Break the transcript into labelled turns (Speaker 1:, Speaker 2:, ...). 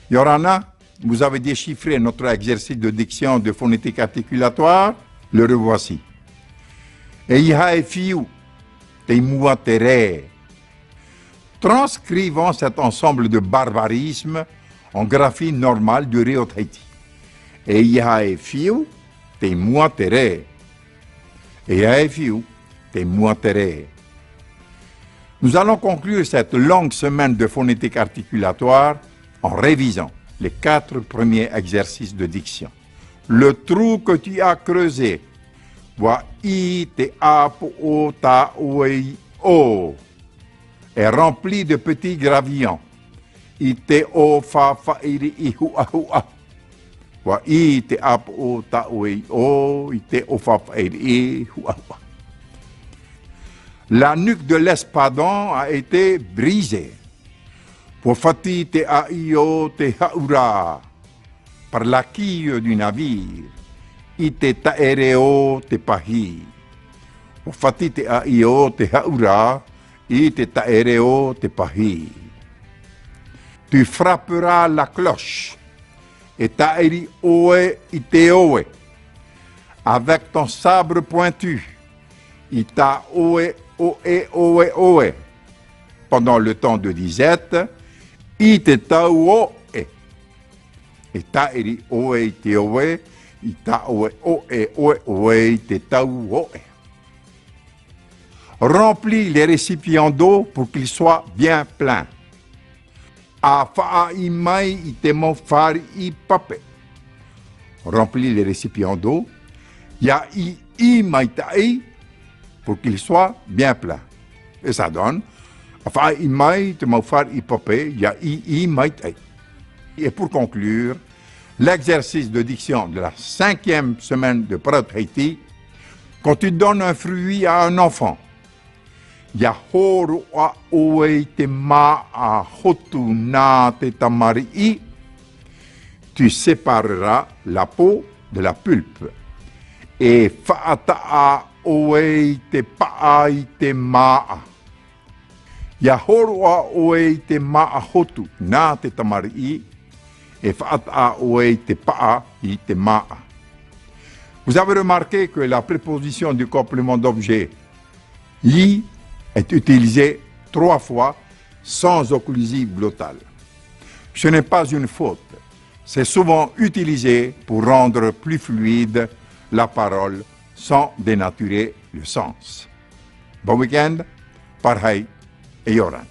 Speaker 1: Yorana, vous avez déchiffré notre exercice de diction de phonétique articulatoire. Le revoici. Transcrivons cet ensemble de barbarismes en graphie normale du Rio Tahiti. Nous allons conclure cette longue semaine de phonétique articulatoire en révisant les 4 premiers exercices de diction. Le trou que tu as creusé, est rempli de petits gravillons. La nuque de l'espadon a été brisée. Par la quille du navire. Tu frapperas la cloche. Avec ton sabre pointu. Pendant le temps de disette. Remplis les récipients d'eau pour qu'ils soient bien pleins. Remplis les récipients d'eau pour qu'ils soient bien pleins. Et ça donne et pour conclure, l'exercice de diction de la 5e semaine de Pro Tahiti, quand tu donnes un fruit à un enfant, tu sépareras la peau de la pulpe. Et vous avez remarqué que la préposition du complément d'objet i est utilisée 3 fois sans occlusive glottale. Ce n'est pas une faute. C'est souvent utilisé pour rendre plus fluide la parole sans dénaturer le sens. Bon week-end, Parhai et Yoran.